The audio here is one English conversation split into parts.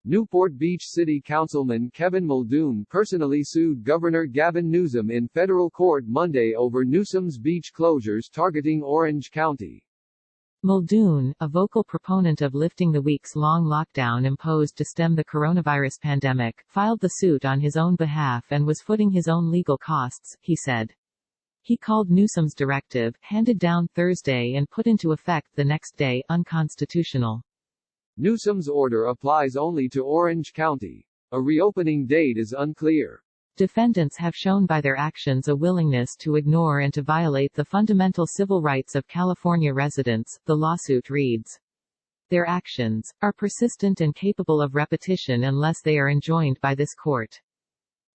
Newport Beach City Councilman Kevin Muldoon personally sued Governor Gavin Newsom in federal court Monday over Newsom's beach closures targeting Orange County. Muldoon, a vocal proponent of lifting the weeks-long lockdown imposed to stem the coronavirus pandemic, filed the suit on his own behalf and was footing his own legal costs, he said. He called Newsom's directive, handed down Thursday and put into effect the next day, unconstitutional. Newsom's order applies only to Orange County. A reopening date is unclear. Defendants have shown by their actions a willingness to ignore and to violate the fundamental civil rights of California residents, the lawsuit reads. Their actions are persistent and capable of repetition unless they are enjoined by this court.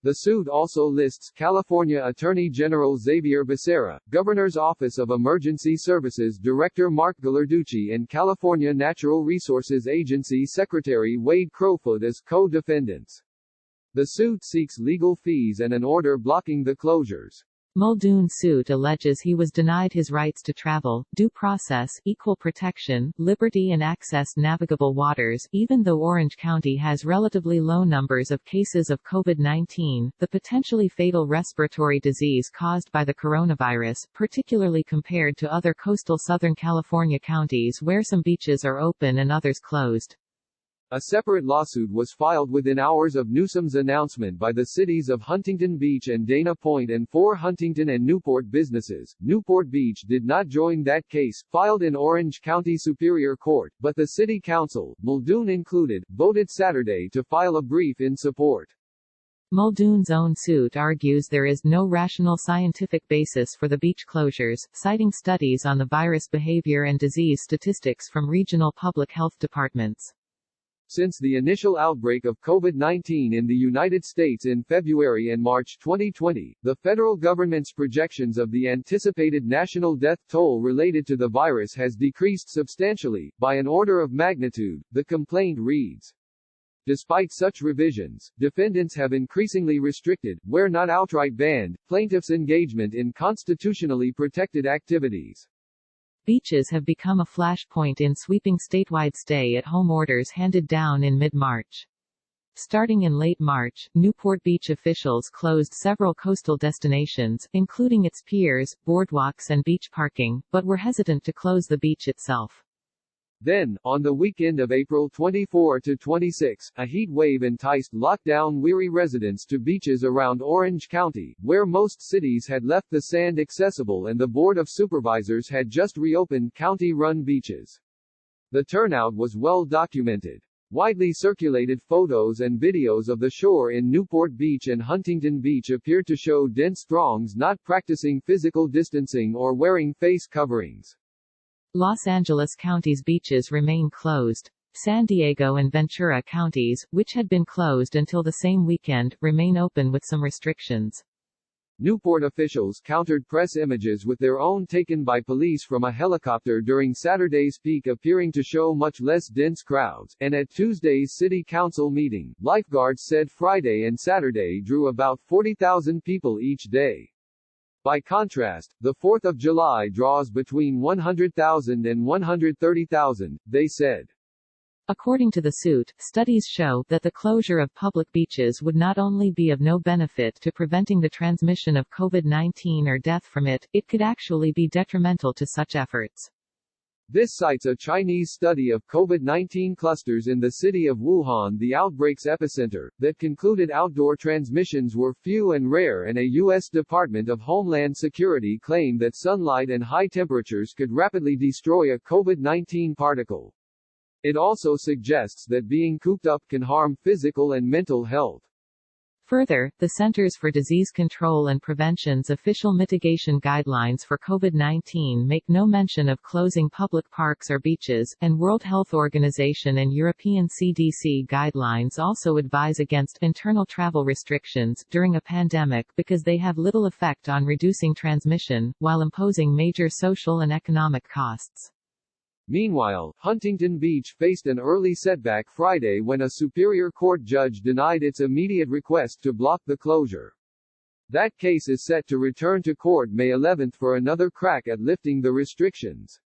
The suit also lists California Attorney General Xavier Becerra, Governor's Office of Emergency Services Director Mark Gallarducci and California Natural Resources Agency Secretary Wade Crowfoot as co-defendants. The suit seeks legal fees and an order blocking the closures. Muldoon's suit alleges he was denied his rights to travel, due process, equal protection, liberty and access navigable waters. Even though Orange County has relatively low numbers of cases of COVID-19, the potentially fatal respiratory disease caused by the coronavirus, particularly compared to other coastal Southern California counties where some beaches are open and others closed. A separate lawsuit was filed within hours of Newsom's announcement by the cities of Huntington Beach and Dana Point and 4 Huntington and Newport businesses. Newport Beach did not join that case, filed in Orange County Superior Court, but the City Council, Muldoon included, voted Saturday to file a brief in support. Muldoon's own suit argues there is no rational scientific basis for the beach closures, citing studies on the virus behavior and disease statistics from regional public health departments. Since the initial outbreak of COVID-19 in the United States in February and March 2020, the federal government's projections of the anticipated national death toll related to the virus has decreased substantially, by an order of magnitude, the complaint reads. Despite such revisions, defendants have increasingly restricted, where not outright banned, plaintiffs' engagement in constitutionally protected activities. Beaches have become a flashpoint in sweeping statewide stay-at-home orders handed down in mid-March. Starting in late March, Newport Beach officials closed several coastal destinations, including its piers, boardwalks and beach parking, but were hesitant to close the beach itself. Then, on the weekend of April 24 to 26, a heat wave enticed lockdown-weary residents to beaches around Orange County, where most cities had left the sand accessible and the Board of Supervisors had just reopened county-run beaches. The turnout was well documented. Widely circulated photos and videos of the shore in Newport Beach and Huntington Beach appeared to show dense throngs not practicing physical distancing or wearing face coverings. Los Angeles County's beaches remain closed. San Diego and Ventura counties, which had been closed until the same weekend, remain open with some restrictions. Newport officials countered press images with their own taken by police from a helicopter during Saturday's peak, appearing to show much less dense crowds, and at Tuesday's City Council meeting, lifeguards said Friday and Saturday drew about 40,000 people each day. By contrast, the 4th of July draws between 100,000 and 130,000, they said. According to the suit, studies show that the closure of public beaches would not only be of no benefit to preventing the transmission of COVID-19 or death from it, it could actually be detrimental to such efforts. This cites a Chinese study of COVID-19 clusters in the city of Wuhan, the outbreak's epicenter, that concluded outdoor transmissions were few and rare, and a U.S. Department of Homeland Security claimed that sunlight and high temperatures could rapidly destroy a COVID-19 particle. It also suggests that being cooped up can harm physical and mental health. Further, the Centers for Disease Control and Prevention's official mitigation guidelines for COVID-19 make no mention of closing public parks or beaches, and World Health Organization and European CDC guidelines also advise against internal travel restrictions during a pandemic because they have little effect on reducing transmission, while imposing major social and economic costs. Meanwhile, Huntington Beach faced an early setback Friday when a Superior Court judge denied its immediate request to block the closure. That case is set to return to court May 11 for another crack at lifting the restrictions.